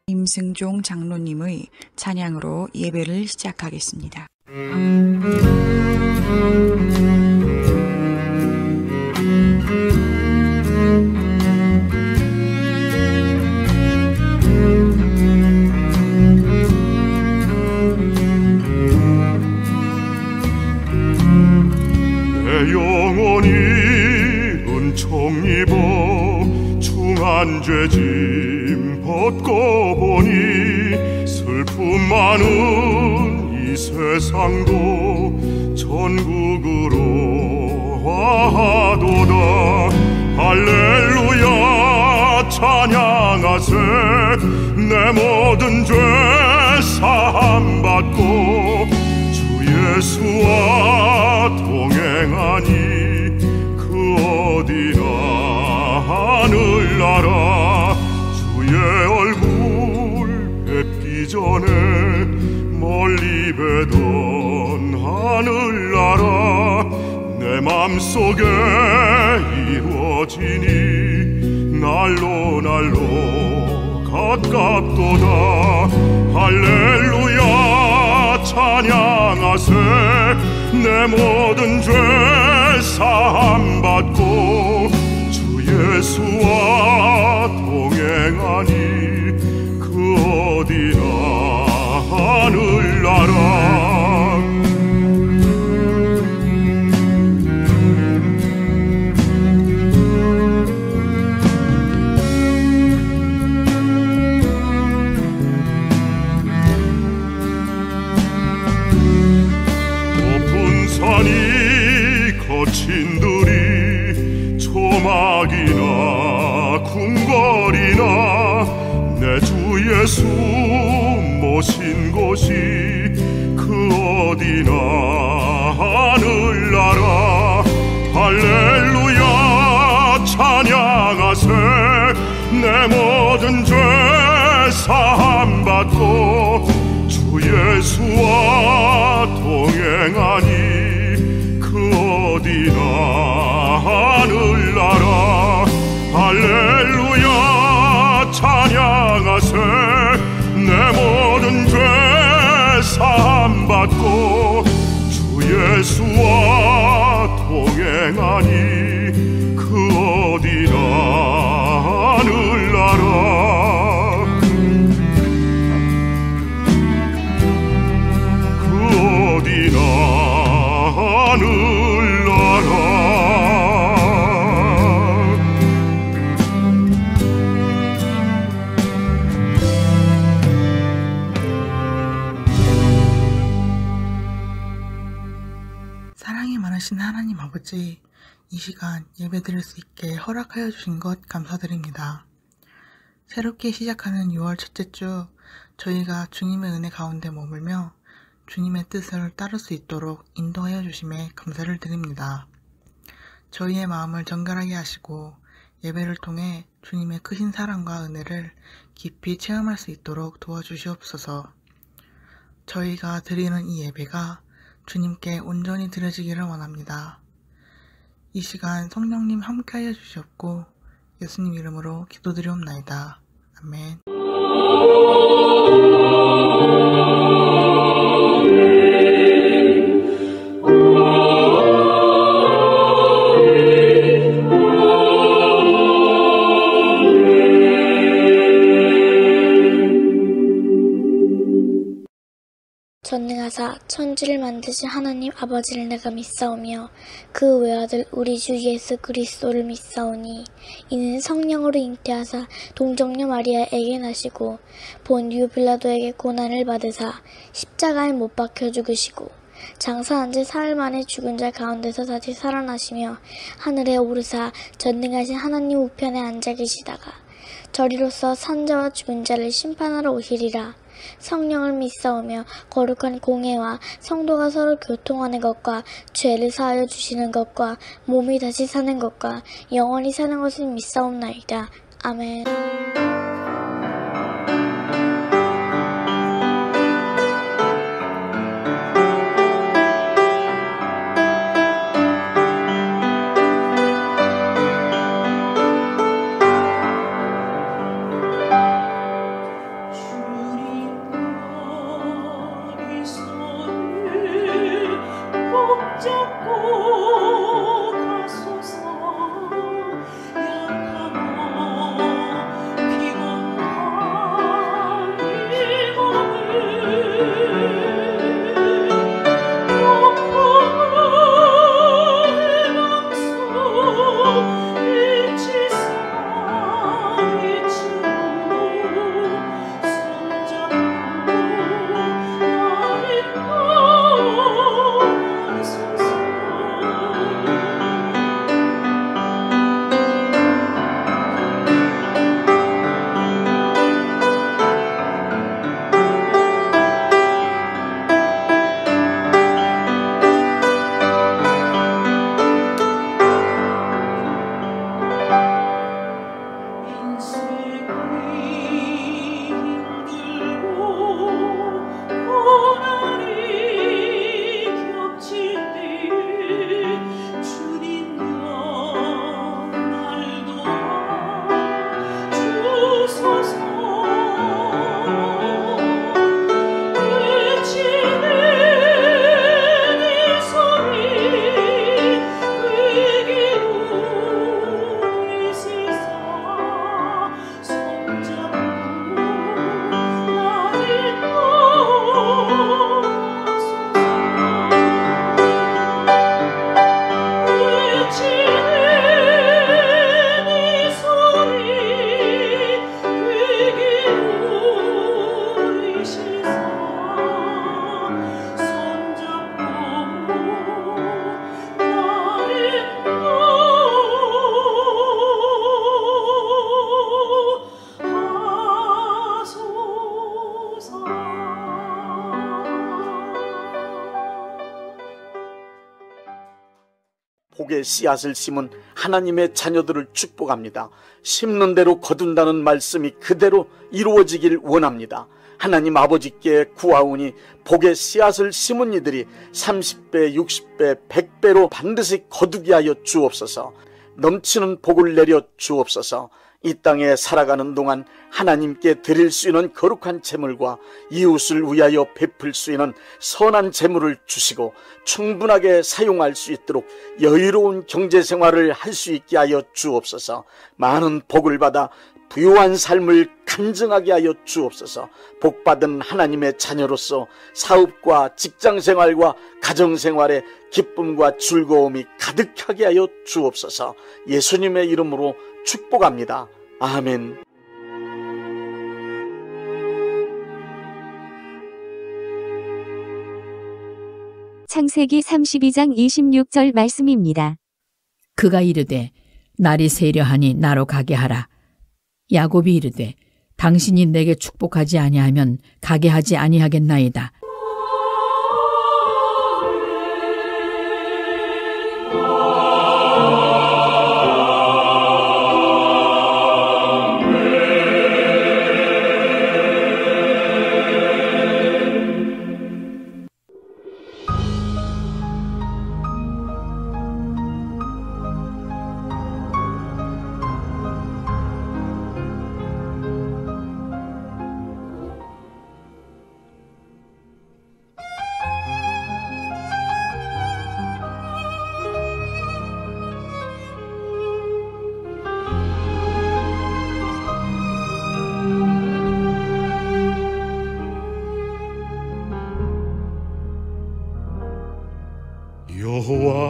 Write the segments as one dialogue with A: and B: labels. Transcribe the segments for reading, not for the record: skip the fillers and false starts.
A: 임승종 장로님의 찬양으로 예배를 시작하겠습니다.
B: 내 영혼이 은총 입어 중한 죄짐 벗고 보니 슬픔 많은 이 세상도 전국으로 화하도다. 할렐루야 찬양하세. 내 모든 죄 사함 받고 주 예수와 동행하니 그 어디나 하늘나라. 주의 얼굴 뵙기 전에 멀리 뵈던 하늘나라. 내 맘속에 이루어지니 날로 가깝도다. 할렐루야 찬양하세. 내 모든 죄 사함 받고 주 예수와 동행하니 그 어디나 하늘나라. 높은 산이 거친 들이 조막이나 궁궐이나 내 주 예수 모신 곳이 그 어디나 하늘나라. 할렐루야 찬양하세. 내 모든 죄 사함 받고 주 예수와 동행하니 그 어디나 하늘나라. 할렐루야 찬양하세. 내 모든 죄 사함 받고 주 예수와 동행하니 그 어디나 하늘나라. 그 어디나 하늘나라.
C: 사랑이 많으신 하나님 아버지, 이 시간 예배드릴 수 있게 허락하여 주신 것 감사드립니다. 새롭게 시작하는 6월 첫째 주, 저희가 주님의 은혜 가운데 머물며 주님의 뜻을 따를 수 있도록 인도하여 주심에 감사를 드립니다. 저희의 마음을 정결하게 하시고 예배를 통해 주님의 크신 사랑과 은혜를 깊이 체험할 수 있도록 도와주시옵소서. 저희가 드리는 이 예배가 주님께 온전히 드려지기를 원합니다. 이 시간 성령님 함께하여 주시옵고 예수님 이름으로 기도드리옵나이다. 아멘.
D: 전능하사 천지를 만드신 하나님 아버지를 내가 믿사오며 그 외아들 우리 주 예수 그리스도를 믿사오니 이는 성령으로 잉태하사 동정녀 마리아에게 나시고 본디오 빌라도에게 고난을 받으사 십자가에 못 박혀 죽으시고 장사한 지 사흘 만에 죽은 자 가운데서 다시 살아나시며 하늘에 오르사 전능하신 하나님 우편에 앉아 계시다가 저리로서 산자와 죽은 자를 심판하러 오시리라. 성령을 믿사오며 거룩한 공회와 성도가 서로 교통하는 것과 죄를 사하여 주시는 것과 몸이 다시 사는 것과 영원히 사는 것을 믿사옵나이다. 아멘.
E: 복의 씨앗을 심은 하나님의 자녀들을 축복합니다. 심는 대로 거둔다는 말씀이 그대로 이루어지길 원합니다. 하나님 아버지께 구하오니 복의 씨앗을 심은 이들이 30배, 60배, 100배로 반드시 거두게 하여 주옵소서. 넘치는 복을 내려 주옵소서. 이 땅에 살아가는 동안 하나님께 드릴 수 있는 거룩한 재물과 이웃을 위하여 베풀 수 있는 선한 재물을 주시고 충분하게 사용할 수 있도록 여유로운 경제생활을 할 수 있게 하여 주옵소서. 많은 복을 받아 부유한 삶을 간증하게 하여 주옵소서. 복받은 하나님의 자녀로서 사업과 직장생활과 가정생활에 기쁨과 즐거움이 가득하게 하여 주옵소서. 예수님의 이름으로 축복합니다. 아멘.
F: 창세기 32장 26절 말씀입니다.
G: 그가 이르되 날이 세려하니 나로 가게 하라. 야곱이 이르되 당신이 내게 축복하지 아니하면 가게 하지 아니하겠나이다.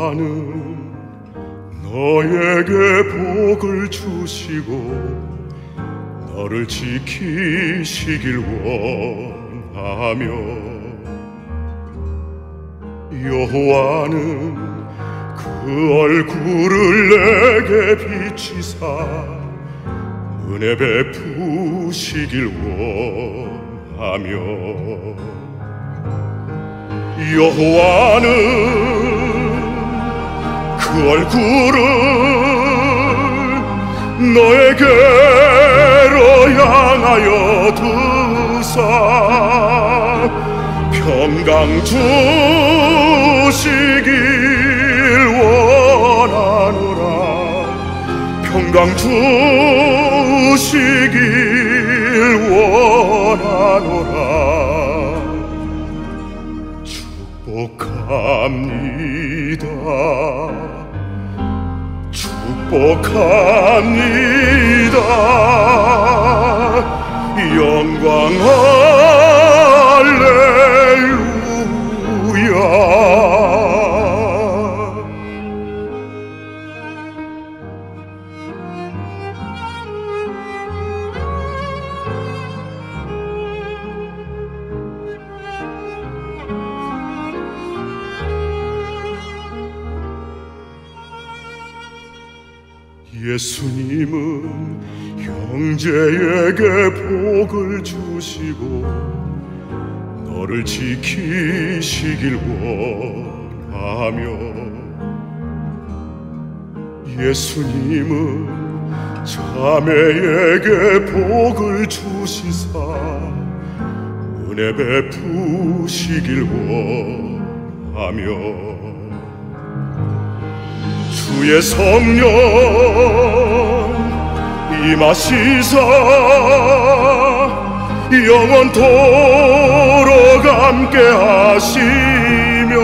B: 여호와는 너에게 복을 주시고 너를 지키시길 원하며 여호와는 그 얼굴을 내게 비치사 은혜 베푸시길 원하며 여호와는 그 얼굴을 너에게로 향하여 두사 평강 주시길 원하노라 평강 주시길 원하노라 축복합니다 축복합니다 영광 할렐루야 예수님은 형제에게 복을 주시고 너를 지키시길 원하며 예수님은 자매에게 복을 주시사 은혜 베푸시길 원하며 주의 성령 임하시사 영원토록 함께 하시며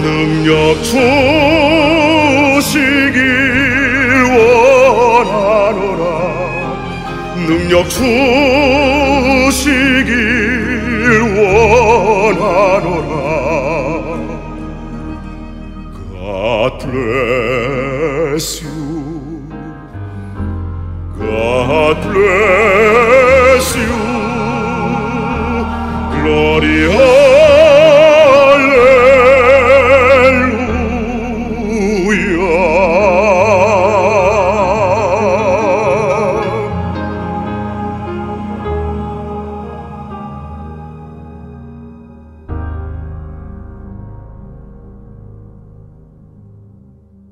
B: 능력 주시길 원하노라 능력 주시길 원하노라 God bless you. God bless you. Glory, hallelujah.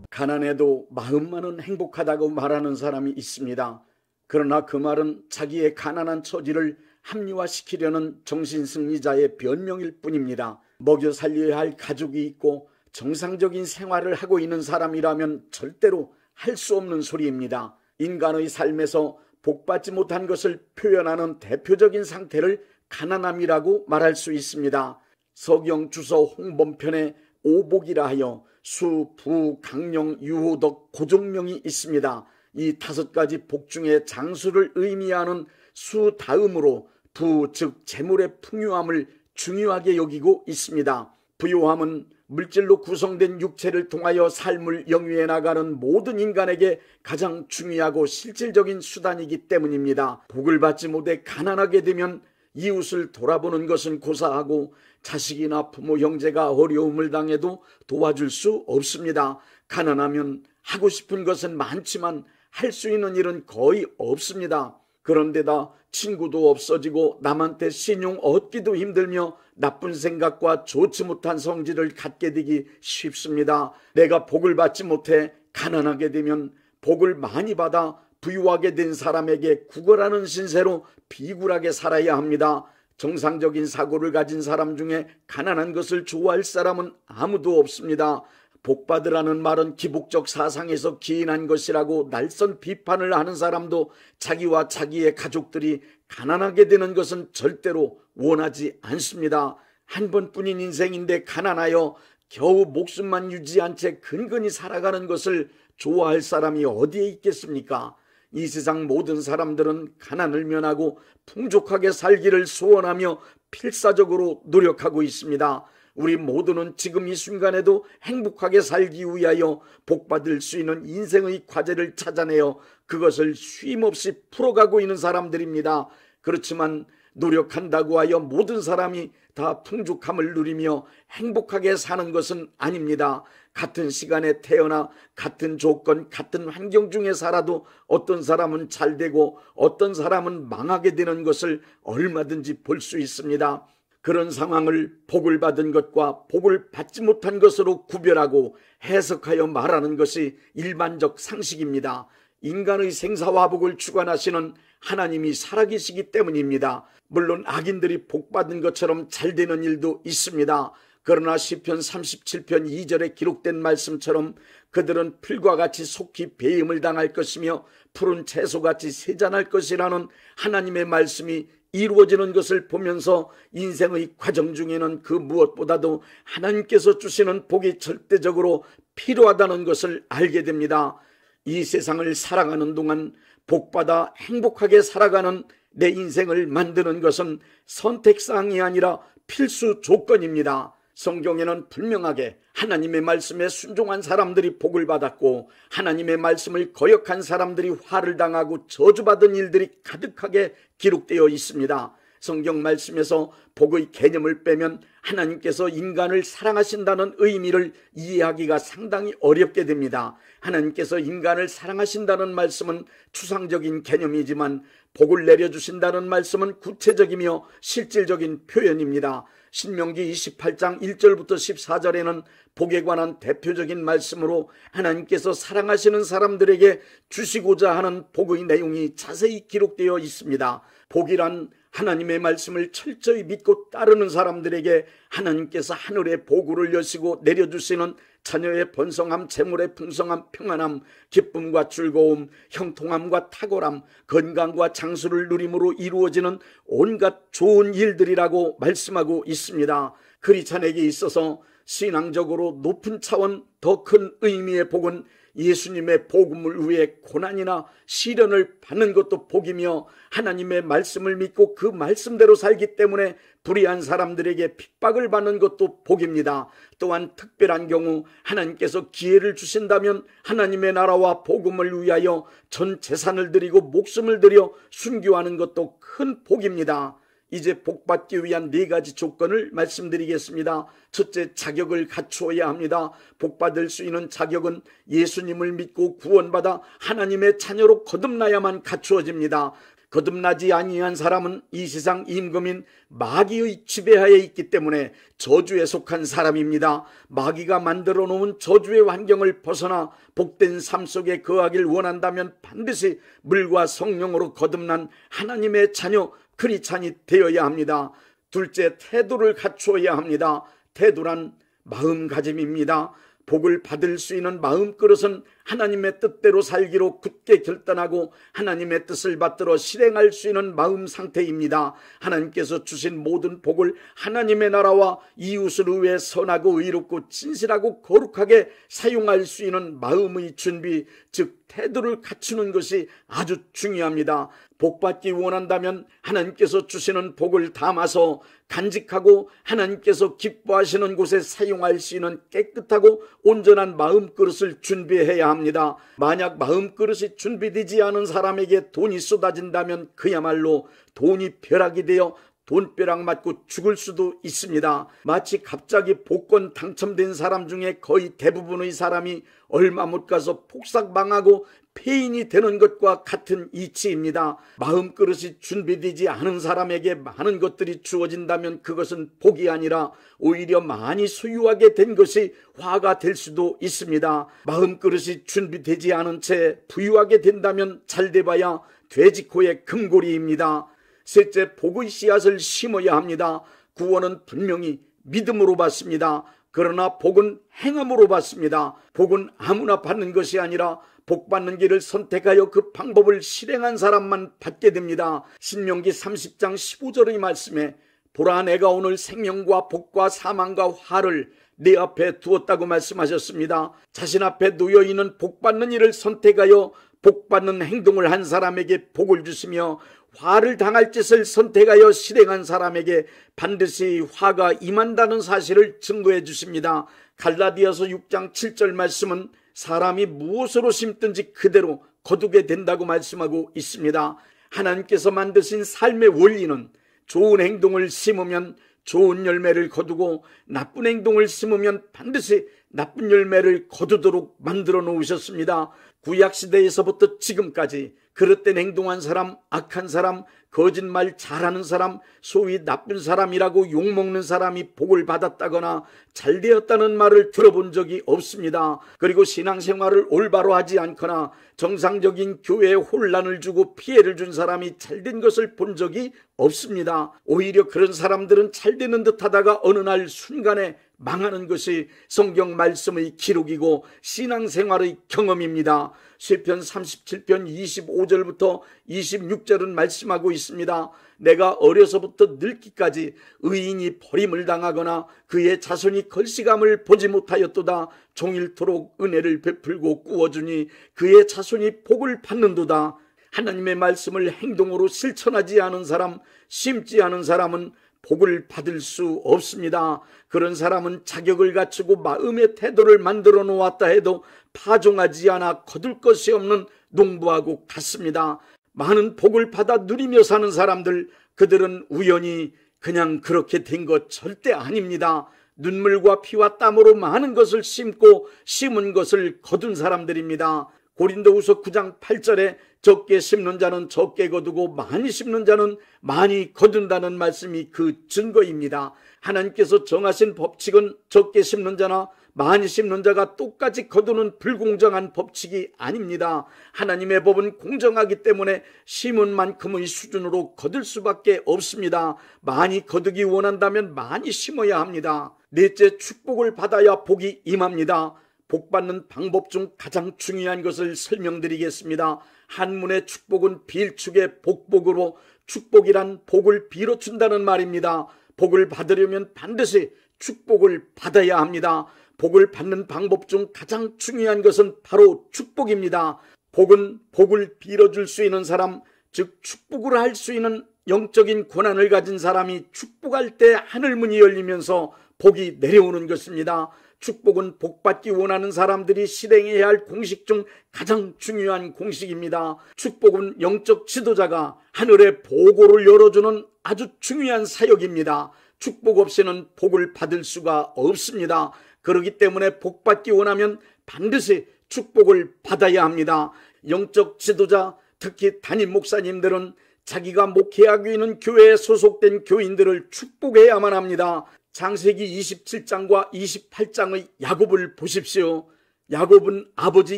E: 가난해도 마음만은 행복하다고 말하는 사람이 있습니다. 그러나 그 말은 자기의 가난한 처지를 합리화시키려는 정신승리자의 변명일 뿐입니다. 먹여 살려야 할 가족이 있고 정상적인 생활을 하고 있는 사람이라면 절대로 할 수 없는 소리입니다. 인간의 삶에서 복받지 못한 것을 표현하는 대표적인 상태를 가난함이라고 말할 수 있습니다. 서경 주서 홍범편에 오복이라 하여 수, 부, 강령, 유호덕, 고종명이 있습니다. 이 5가지 복 중에 장수를 의미하는 수 다음으로 부, 즉 재물의 풍요함을 중요하게 여기고 있습니다. 부요함은 물질로 구성된 육체를 통하여 삶을 영위해 나가는 모든 인간에게 가장 중요하고 실질적인 수단이기 때문입니다. 복을 받지 못해 가난하게 되면 이웃을 돌아보는 것은 고사하고 자식이나 부모 형제가 어려움을 당해도 도와줄 수 없습니다. 가난하면 하고 싶은 것은 많지만 할 수 있는 일은 거의 없습니다. 그런데다 친구도 없어지고 남한테 신용 얻기도 힘들며 나쁜 생각과 좋지 못한 성질을 갖게 되기 쉽습니다. 내가 복을 받지 못해 가난하게 되면 복을 많이 받아 부유하게 된 사람에게 구걸하는 신세로 비굴하게 살아야 합니다. 정상적인 사고를 가진 사람 중에 가난한 것을 좋아할 사람은 아무도 없습니다. 복받으라는 말은 기복적 사상에서 기인한 것이라고 날선 비판을 하는 사람도 자기와 자기의 가족들이 가난하게 되는 것은 절대로 원하지 않습니다. 한 번뿐인 인생인데 가난하여 겨우 목숨만 유지한 채 근근히 살아가는 것을 좋아할 사람이 어디에 있겠습니까? 이 세상 모든 사람들은 가난을 면하고 풍족하게 살기를 소원하며 필사적으로 노력하고 있습니다. 우리 모두는 지금 이 순간에도 행복하게 살기 위하여 복받을 수 있는 인생의 과제를 찾아내어 그것을 쉼없이 풀어가고 있는 사람들입니다. 그렇지만 노력한다고 하여 모든 사람이 다 풍족함을 누리며 행복하게 사는 것은 아닙니다. 같은 시간에 태어나 같은 조건, 같은 환경 중에 살아도 어떤 사람은 잘 되고 어떤 사람은 망하게 되는 것을 얼마든지 볼 수 있습니다. 그런 상황을 복을 받은 것과 복을 받지 못한 것으로 구별하고 해석하여 말하는 것이 일반적 상식입니다. 인간의 생사화복을 주관하시는 하나님이 살아계시기 때문입니다. 물론 악인들이 복받은 것처럼 잘 되는 일도 있습니다. 그러나 시편 37편 2절에 기록된 말씀처럼 그들은 풀과 같이 속히 배임을 당할 것이며 푸른 채소같이 세잔할 것이라는 하나님의 말씀이 이루어지는 것을 보면서 인생의 과정 중에는 그 무엇보다도 하나님께서 주시는 복이 절대적으로 필요하다는 것을 알게 됩니다. 이 세상을 살아가는 동안 복받아 행복하게 살아가는 내 인생을 만드는 것은 선택사항이 아니라 필수 조건입니다. 성경에는 분명하게 하나님의 말씀에 순종한 사람들이 복을 받았고 하나님의 말씀을 거역한 사람들이 화를 당하고 저주받은 일들이 가득하게 기록되어 있습니다. 성경 말씀에서 복의 개념을 빼면 하나님께서 인간을 사랑하신다는 의미를 이해하기가 상당히 어렵게 됩니다. 하나님께서 인간을 사랑하신다는 말씀은 추상적인 개념이지만 복을 내려주신다는 말씀은 구체적이며 실질적인 표현입니다. 신명기 28장 1절부터 14절에는 복에 관한 대표적인 말씀으로 하나님께서 사랑하시는 사람들에게 주시고자 하는 복의 내용이 자세히 기록되어 있습니다. 복이란 하나님의 말씀을 철저히 믿고 따르는 사람들에게 하나님께서 하늘의 보구를 여시고 내려주시는 자녀의 번성함, 재물의 풍성함, 평안함, 기쁨과 즐거움, 형통함과 탁월함, 건강과 장수를 누림으로 이루어지는 온갖 좋은 일들이라고 말씀하고 있습니다. 크리스찬에게 있어서 신앙적으로 높은 차원 더 큰 의미의 복은 예수님의 복음을 위해 고난이나 시련을 받는 것도 복이며 하나님의 말씀을 믿고 그 말씀대로 살기 때문에 불의한 사람들에게 핍박을 받는 것도 복입니다. 또한 특별한 경우 하나님께서 기회를 주신다면 하나님의 나라와 복음을 위하여 전 재산을 드리고 목숨을 들여 순교하는 것도 큰 복입니다. 이제 복받기 위한 4가지 조건을 말씀드리겠습니다. 첫째, 자격을 갖추어야 합니다. 복받을 수 있는 자격은 예수님을 믿고 구원받아 하나님의 자녀로 거듭나야만 갖추어집니다. 거듭나지 아니한 사람은 이 세상 임금인 마귀의 지배하에 있기 때문에 저주에 속한 사람입니다. 마귀가 만들어 놓은 저주의 환경을 벗어나 복된 삶 속에 거하길 원한다면 반드시 물과 성령으로 거듭난 하나님의 자녀 크리스찬이 되어야 합니다. 둘째, 태도를 갖추어야 합니다. 태도란 마음가짐입니다. 복을 받을 수 있는 마음그릇은 하나님의 뜻대로 살기로 굳게 결단하고 하나님의 뜻을 받들어 실행할 수 있는 마음 상태입니다. 하나님께서 주신 모든 복을 하나님의 나라와 이웃을 위해 선하고 의롭고 진실하고 거룩하게 사용할 수 있는 마음의 준비, 즉 태도를 갖추는 것이 아주 중요합니다. 복받기 원한다면 하나님께서 주시는 복을 담아서 간직하고 하나님께서 기뻐하시는 곳에 사용할 수 있는 깨끗하고 온전한 마음그릇을 준비해야 합니다. 만약 마음그릇이 준비되지 않은 사람에게 돈이 쏟아진다면 그야말로 돈이 벼락이 되어 돈벼락 맞고 죽을 수도 있습니다. 마치 갑자기 복권 당첨된 사람 중에 거의 대부분의 사람이 얼마 못 가서 폭삭 망하고 폐인이 되는 것과 같은 이치입니다. 마음그릇이 준비되지 않은 사람에게 많은 것들이 주어진다면 그것은 복이 아니라 오히려 많이 소유하게 된 것이 화가 될 수도 있습니다. 마음그릇이 준비되지 않은 채 부유하게 된다면 잘돼봐야 돼지코의 금고리입니다. 셋째, 복의 씨앗을 심어야 합니다. 구원은 분명히 믿음으로 받습니다. 그러나 복은 행함으로 받습니다. 복은 아무나 받는 것이 아니라 복 받는 길을 선택하여 그 방법을 실행한 사람만 받게 됩니다. 신명기 30장 15절의 말씀에 보라, 내가 오늘 생명과 복과 사망과 화를 네 앞에 두었다고 말씀하셨습니다. 자신 앞에 놓여있는 복 받는 일을 선택하여 복 받는 행동을 한 사람에게 복을 주시며 화를 당할 짓을 선택하여 실행한 사람에게 반드시 화가 임한다는 사실을 증거해 주십니다. 갈라디아서 6장 7절 말씀은 사람이 무엇으로 심든지 그대로 거두게 된다고 말씀하고 있습니다. 하나님께서 만드신 삶의 원리는 좋은 행동을 심으면 좋은 열매를 거두고 나쁜 행동을 심으면 반드시 나쁜 열매를 거두도록 만들어 놓으셨습니다. 구약시대에서부터 지금까지 그릇된 행동한 사람, 악한 사람, 거짓말 잘하는 사람, 소위 나쁜 사람이라고 욕먹는 사람이 복을 받았다거나 잘되었다는 말을 들어본 적이 없습니다. 그리고 신앙생활을 올바로 하지 않거나 정상적인 교회에 혼란을 주고 피해를 준 사람이 잘된 것을 본 적이 없습니다. 오히려 그런 사람들은 잘되는 듯 하다가 어느 날 순간에 망하는 것이 성경 말씀의 기록이고 신앙생활의 경험입니다. 시편 37편 25절부터 26절은 말씀하고 있습니다. 내가 어려서부터 늙기까지 의인이 버림을 당하거나 그의 자손이 걸시감을 보지 못하였도다. 종일토록 은혜를 베풀고 꾸어주니 그의 자손이 복을 받는도다. 하나님의 말씀을 행동으로 실천하지 않은 사람, 심지 않은 사람은 복을 받을 수 없습니다. 그런 사람은 자격을 갖추고 마음의 태도를 만들어 놓았다 해도 파종하지 않아 거둘 것이 없는 농부하고 같습니다. 많은 복을 받아 누리며 사는 사람들, 그들은 우연히 그냥 그렇게 된 것 절대 아닙니다. 눈물과 피와 땀으로 많은 것을 심고 심은 것을 거둔 사람들입니다. 고린도후서 9장 8절에 적게 심는 자는 적게 거두고 많이 심는 자는 많이 거둔다는 말씀이 그 증거입니다. 하나님께서 정하신 법칙은 적게 심는 자나 많이 심는 자가 똑같이 거두는 불공정한 법칙이 아닙니다. 하나님의 법은 공정하기 때문에 심은 만큼의 수준으로 거둘 수밖에 없습니다. 많이 거두기 원한다면 많이 심어야 합니다. 넷째, 축복을 받아야 복이 임합니다. 복 받는 방법 중 가장 중요한 것을 설명드리겠습니다. 한문의 축복은 빌축의 복복으로 축복이란 복을 빌어준다는 말입니다. 복을 받으려면 반드시 축복을 받아야 합니다. 복을 받는 방법 중 가장 중요한 것은 바로 축복입니다. 복은 복을 빌어줄 수 있는 사람, 즉 축복을 할 수 있는 영적인 권한을 가진 사람이 축복할 때 하늘문이 열리면서 복이 내려오는 것입니다. 축복은 복받기 원하는 사람들이 실행해야 할 공식 중 가장 중요한 공식입니다. 축복은 영적 지도자가 하늘의 보고를 열어주는 아주 중요한 사역입니다. 축복 없이는 복을 받을 수가 없습니다. 그렇기 때문에 복받기 원하면 반드시 축복을 받아야 합니다. 영적 지도자, 특히 담임 목사님들은 자기가 목회하고 있는 교회에 소속된 교인들을 축복해야만 합니다. 창세기 27장과 28장의 야곱을 보십시오. 야곱은 아버지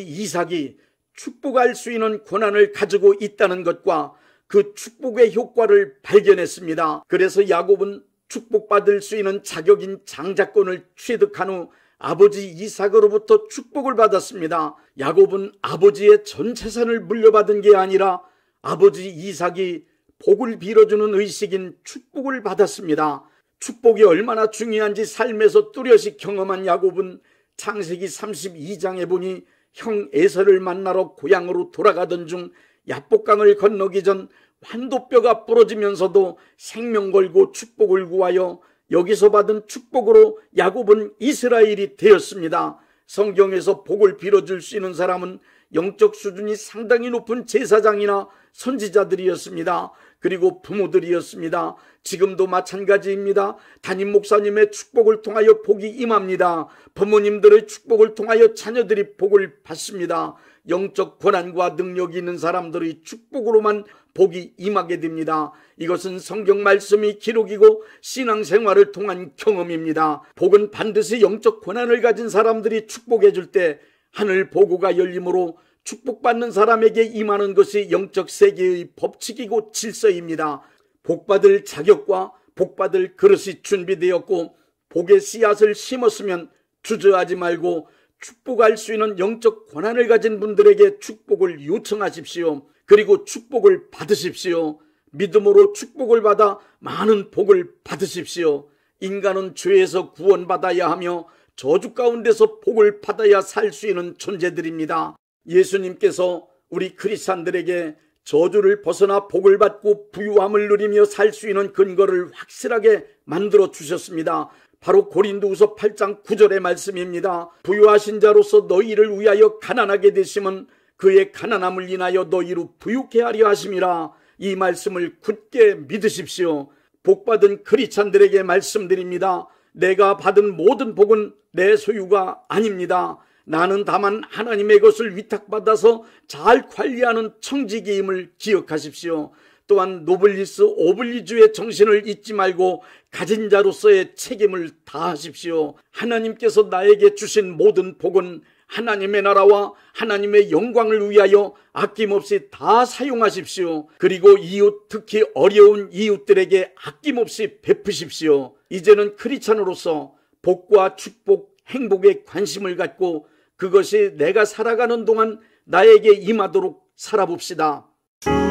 E: 이삭이 축복할 수 있는 권한을 가지고 있다는 것과 그 축복의 효과를 발견했습니다. 그래서 야곱은 축복받을 수 있는 자격인 장자권을 취득한 후 아버지 이삭으로부터 축복을 받았습니다. 야곱은 아버지의 전 재산을 물려받은 게 아니라 아버지 이삭이 복을 빌어주는 의식인 축복을 받았습니다. 축복이 얼마나 중요한지 삶에서 뚜렷이 경험한 야곱은 창세기 32장에 보니 형 에서를 만나러 고향으로 돌아가던 중 야복강을 건너기 전 환도뼈가 부러지면서도 생명 걸고 축복을 구하여 여기서 받은 축복으로 야곱은 이스라엘이 되었습니다. 성경에서 복을 빌어줄 수 있는 사람은 영적 수준이 상당히 높은 제사장이나 선지자들이었습니다. 그리고 부모들이었습니다. 지금도 마찬가지입니다. 담임 목사님의 축복을 통하여 복이 임합니다. 부모님들의 축복을 통하여 자녀들이 복을 받습니다. 영적 권한과 능력이 있는 사람들의 축복으로만 복이 임하게 됩니다. 이것은 성경 말씀이 기록이고 신앙생활을 통한 경험입니다. 복은 반드시 영적 권한을 가진 사람들이 축복해 줄 때 하늘 보고가 열림으로 축복받는 사람에게 임하는 것이 영적 세계의 법칙이고 질서입니다. 복받을 자격과 복받을 그릇이 준비되었고 복의 씨앗을 심었으면 주저하지 말고 축복할 수 있는 영적 권한을 가진 분들에게 축복을 요청하십시오. 그리고 축복을 받으십시오. 믿음으로 축복을 받아 많은 복을 받으십시오. 인간은 죄에서 구원받아야 하며 저주 가운데서 복을 받아야 살 수 있는 존재들입니다. 예수님께서 우리 크리스찬들에게 저주를 벗어나 복을 받고 부유함을 누리며 살 수 있는 근거를 확실하게 만들어 주셨습니다. 바로 고린도후서 8장 9절의 말씀입니다. 부유하신 자로서 너희를 위하여 가난하게 되심은 그의 가난함을 인하여 너희로 부유케 하려 하심이라. 이 말씀을 굳게 믿으십시오. 복받은 크리스찬들에게 말씀드립니다. 내가 받은 모든 복은 내 소유가 아닙니다. 나는 다만 하나님의 것을 위탁받아서 잘 관리하는 청지기임을 기억하십시오. 또한 노블리스 오블리주의 정신을 잊지 말고 가진 자로서의 책임을 다하십시오. 하나님께서 나에게 주신 모든 복은 하나님의 나라와 하나님의 영광을 위하여 아낌없이 다 사용하십시오. 그리고 이웃, 특히 어려운 이웃들에게 아낌없이 베푸십시오. 이제는 크리스찬으로서 복과 축복, 행복에 관심을 갖고 그것이 내가 살아가는 동안 나에게 임하도록 살아봅시다.
B: 충성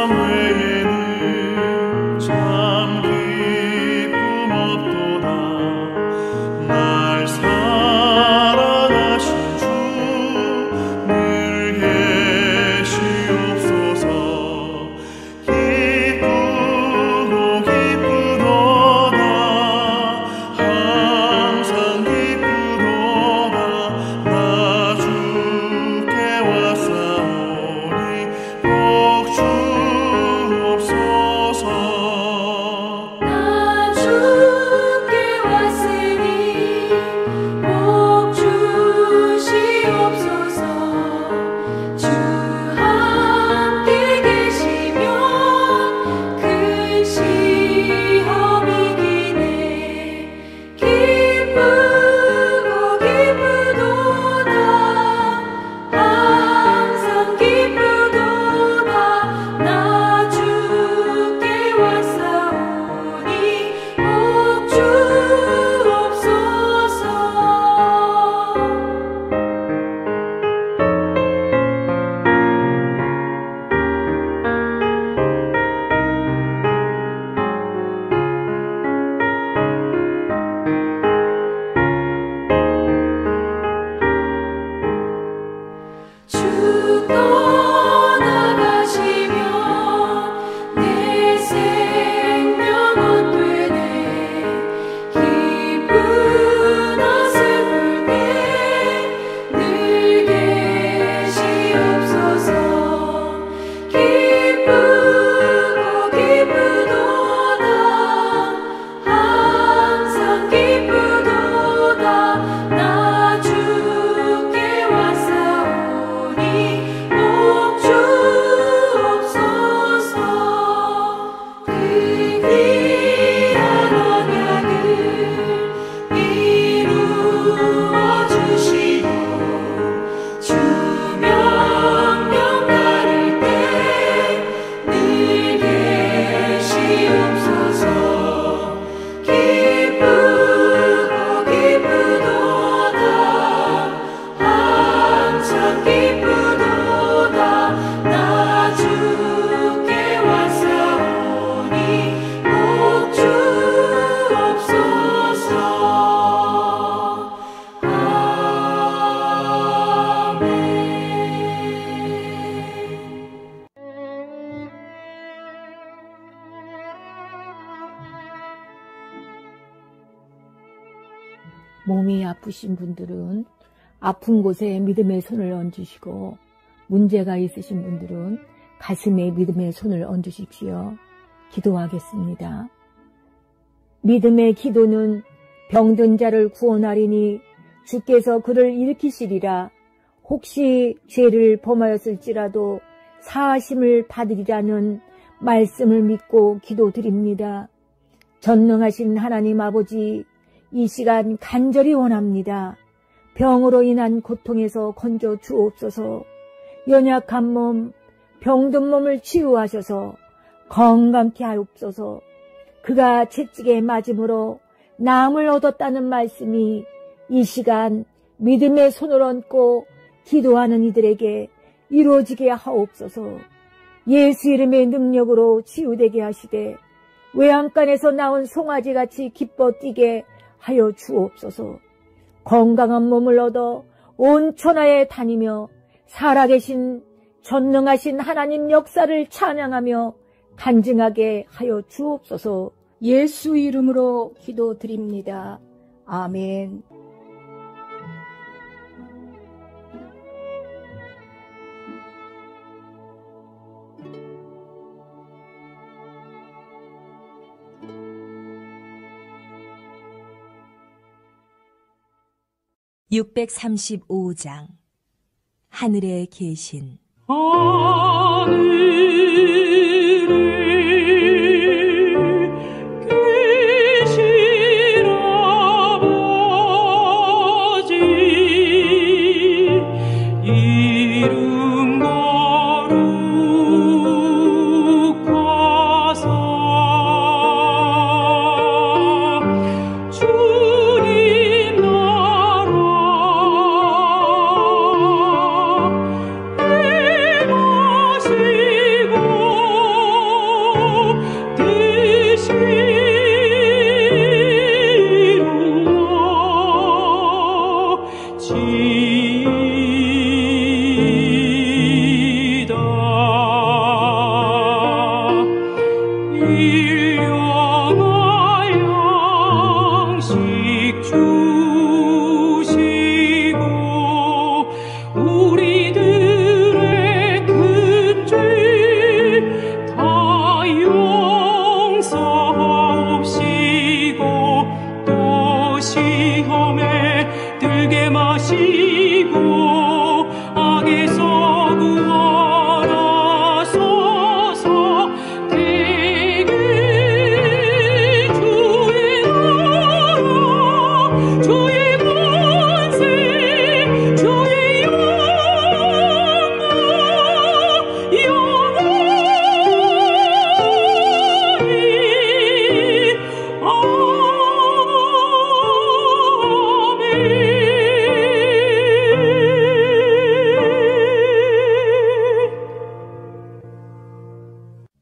B: 외에는 참 기쁨 없도다. 날 사랑하신 주 늘 계시옵소서. 기쁘고 기쁘도다. 항상 기쁘도다. 나 주께 왔사오니 복 주옵소서.
H: 나 주께 왔으니 복 주시옵소서. 주 함께 계시면 큰 시험이 기네. 기쁘고 기쁘도다. 항상 기쁘도다. 나 주께 왔사오니 복 주옵소서. 주 떠나가시면 내 생명 헛되네. 기쁘나 슬플 때 늘 계시옵소서. 기쁘고 기쁘도다. 항상 기쁘도다. 나 주께 왔사오니 복 주옵소서. 그 귀한 언약을 이루어 주시고 주 명령 따를 때 늘 계시옵소서. 기쁘고 기쁘도다. 항상 기쁘도다. 나 주께 왔사오니 복 주옵소서. 아멘.
G: 몸이 아프신 분들은 아픈 곳에 믿음의 손을 얹으시고 문제가 있으신 분들은 가슴에 믿음의 손을 얹으십시오. 기도하겠습니다. 믿음의 기도는 병든 자를 구원하리니 주께서 그를 일으키시리라. 혹시 죄를 범하였을지라도 사하심을 받으리라는 말씀을 믿고 기도드립니다. 전능하신 하나님 아버지, 이 시간 간절히 원합니다. 병으로 인한 고통에서 건져 주옵소서. 연약한 몸, 병든 몸을 치유하셔서 건강케 하옵소서. 그가 채찍에 맞음으로 나음을 얻었다는 말씀이 이 시간 믿음의 손을 얹고 기도하는 이들에게 이루어지게 하옵소서. 예수 이름의 능력으로 치유되게 하시되 외양간에서 나온 송아지같이 기뻐 뛰게 하여 주옵소서. 건강한 몸을 얻어 온 천하에 다니며 살아계신
I: 전능하신 하나님 역사를 찬양하며 간증하게 하여 주옵소서. 예수 이름으로 기도드립니다. 아멘.
J: (635장) 하늘에 계신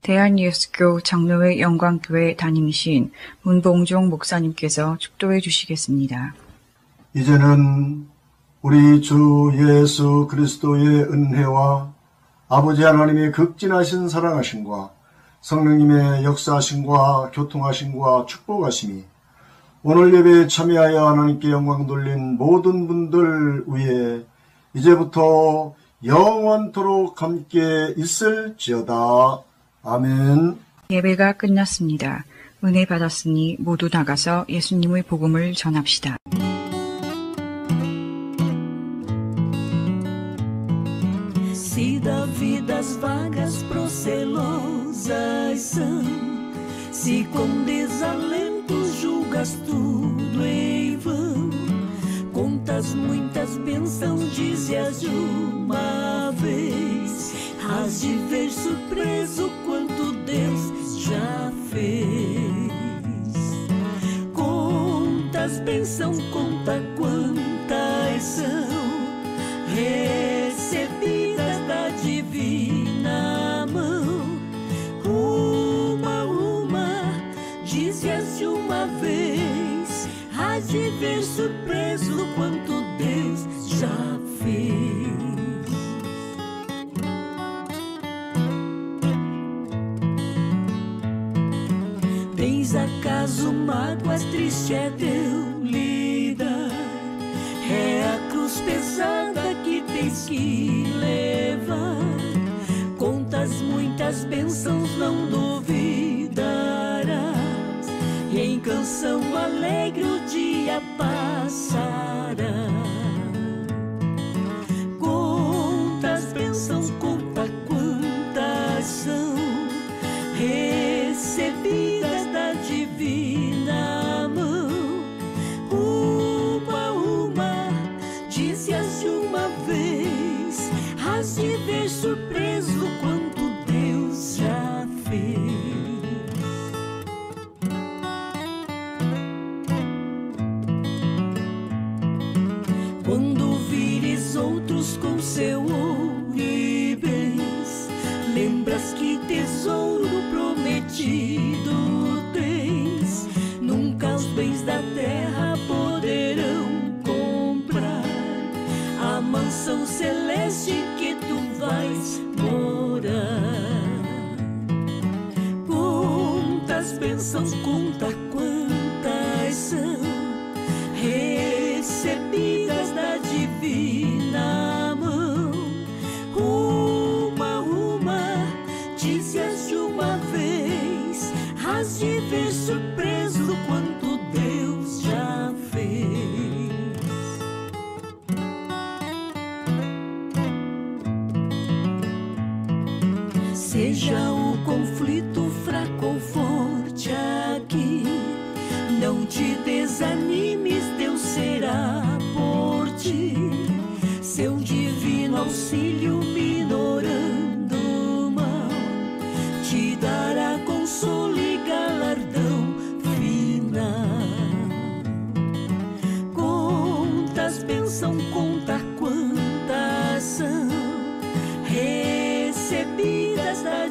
A: 대한예수교 장로회 영광교회 담임이신 문봉종 목사님께서 축도해 주시겠습니다.
K: 이제는 우리 주 예수 그리스도의 은혜와 아버지 하나님의 극진하신 사랑하심과 성령님의 역사하심과 교통하심과 축복하심이 오늘 예배에 참여하여 하나님께 영광 돌린 모든 분들 위에 이제부터 영원토록 함께 있을지어다. 아멘.
A: 예배가 끝났습니다. 은혜 받았으니 모두 나가서 예수님의 복음을 전합시다.
H: Se Davi das vagas procelosas são, se com desalento julgas tudo em vão, contas muitas bênçãos, dize-as de uma vez, hás de ver surpreso quanto Deus já fez. Contas bênçãos, conta quantas são recebidas da divina mão. Uma, dize-as de uma vez, hás de ver surpreso quanto Deus já fez. Tens acaso mágoas, triste é teu lidar, é a cruz pesada que tens que levar. Contas muitas bênçãos, não duvidarás, e em canção alegre o dia passará. Contas bênçãos, conta quantas são recebidas da divina mão. Uma, dize-as de uma vez, hás de ver surpreso quanto Deus já fez. Quando vires outros com seu ouro e bens, lembras que tesouro prometido tens. Nunca os bens da terra poderão comprar a mansão celeste que tu vais morar. Quantas bênçãos, conta quantas são recebidas da divina mão. Uma, dizes de uma vez, has de ver surpreso quanto Deus já fez. Seja o conflito fraco ou forte aqui, não te desanimes, Deus será por ti. Seu divino auxílio minorando o mal, te dará consolo e galardão final. Contas bênçãos, conta quantas são recebidas da